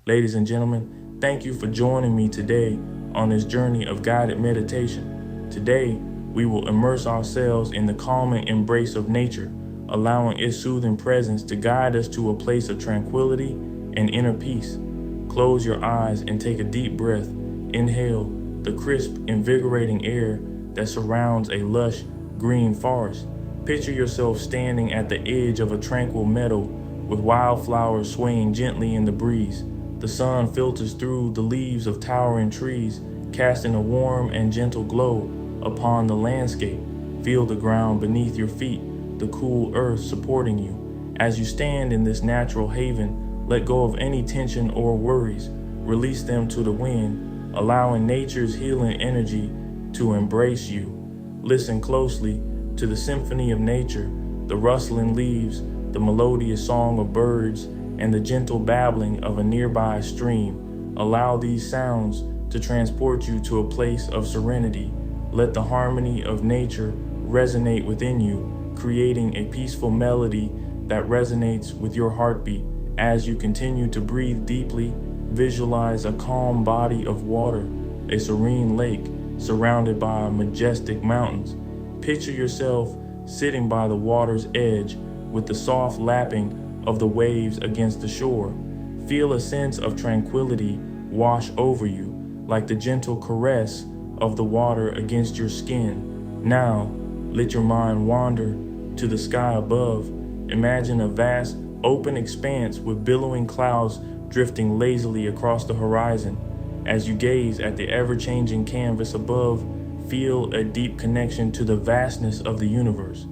Ladies and gentlemen, thank you for joining me today on this journey of guided meditation. Today, we will immerse ourselves in the calming embrace of nature, allowing its soothing presence to guide us to a place of tranquility and inner peace. Close your eyes and take a deep breath. Inhale the crisp, invigorating air that surrounds a lush, green forest. Picture yourself standing at the edge of a tranquil meadow with wildflowers swaying gently in the breeze. The sun filters through the leaves of towering trees, casting a warm and gentle glow upon the landscape. Feel the ground beneath your feet, the cool earth supporting you. As you stand in this natural haven, let go of any tension or worries. Release them to the wind, allowing nature's healing energy to embrace you. Listen closely to the symphony of nature, the rustling leaves, the melodious song of birds, and the gentle babbling of a nearby stream. Allow these sounds to transport you to a place of serenity. Let the harmony of nature resonate within you, creating a peaceful melody that resonates with your heartbeat. As you continue to breathe deeply, visualize a calm body of water, a serene lake surrounded by majestic mountains. Picture yourself sitting by the water's edge with the soft lapping of the waves against the shore. Feel a sense of tranquility wash over you, like the gentle caress of the water against your skin. Now, let your mind wander to the sky above. Imagine a vast, open expanse with billowing clouds drifting lazily across the horizon. As you gaze at the ever-changing canvas above, feel a deep connection to the vastness of the universe.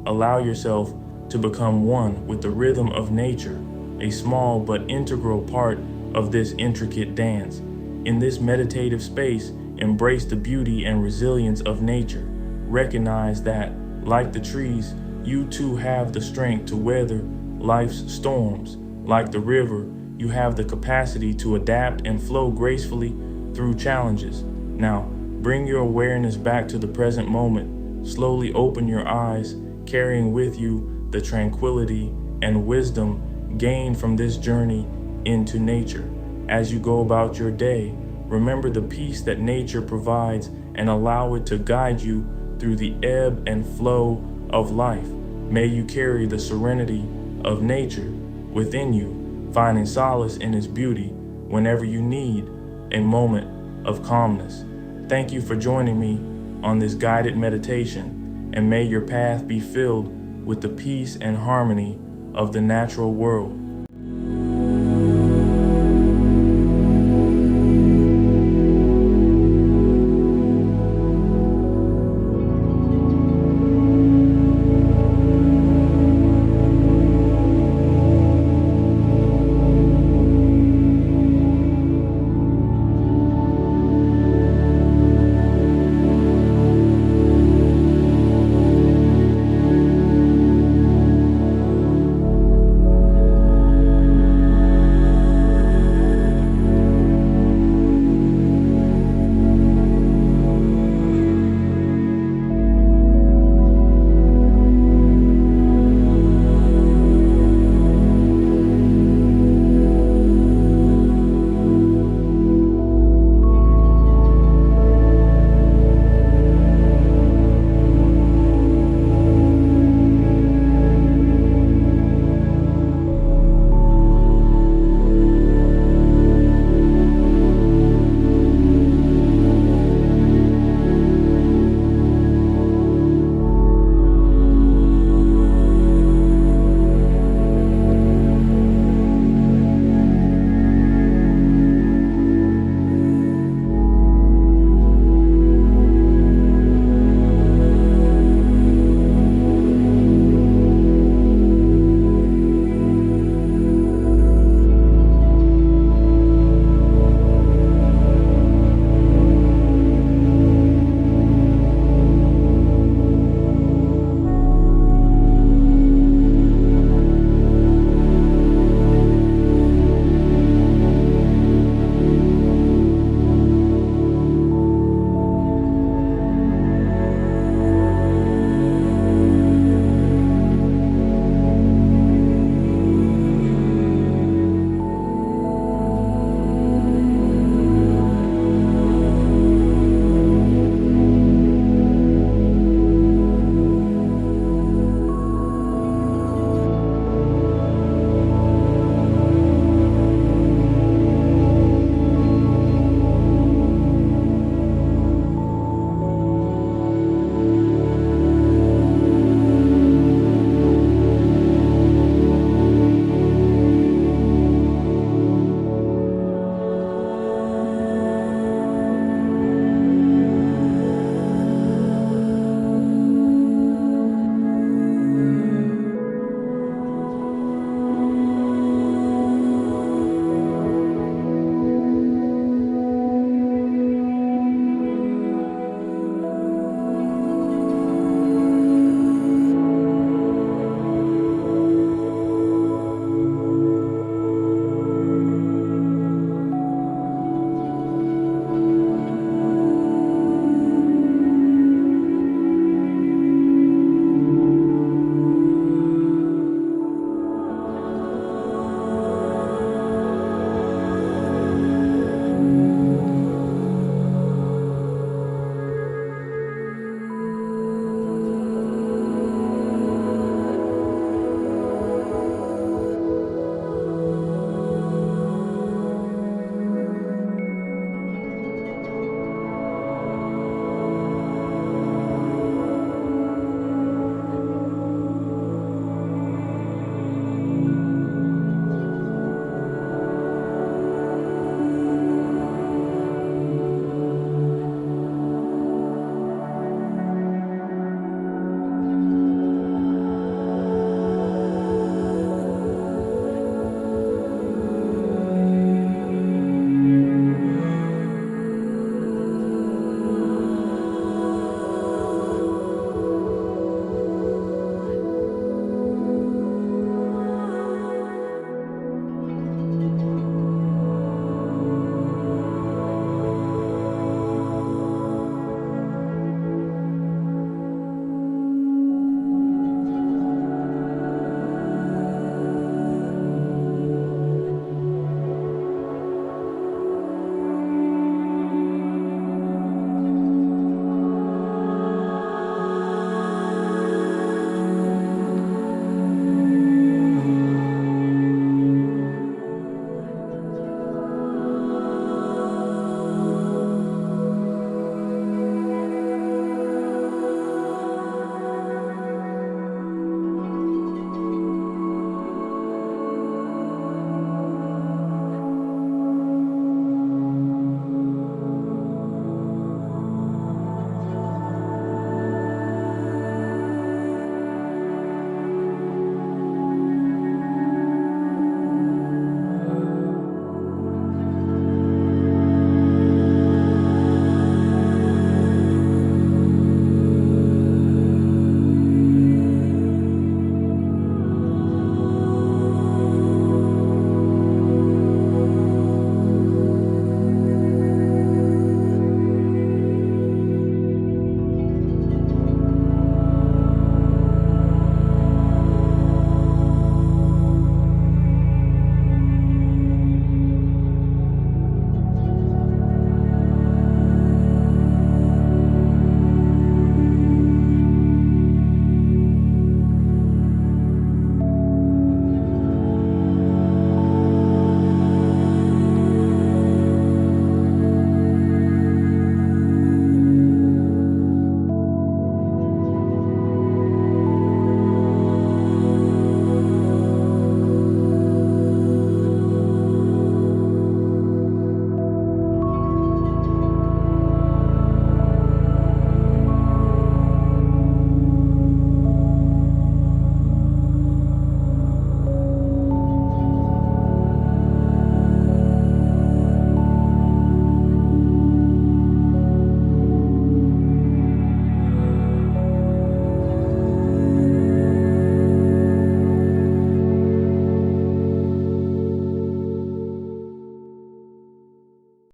Allow yourself to become one with the rhythm of nature, a small but integral part of this intricate dance. In this meditative space, embrace the beauty and resilience of nature. Recognize that, like the trees, you too have the strength to weather life's storms. Like the river, you have the capacity to adapt and flow gracefully through challenges. Now, bring your awareness back to the present moment. Slowly open your eyes, carrying with you the tranquility and wisdom gained from this journey into nature. As you go about your day, remember the peace that nature provides and allow it to guide you through the ebb and flow of life. May you carry the serenity of nature within you, finding solace in its beauty whenever you need a moment of calmness. Thank you for joining me on this guided meditation, and may your path be filled with the peace and harmony of the natural world.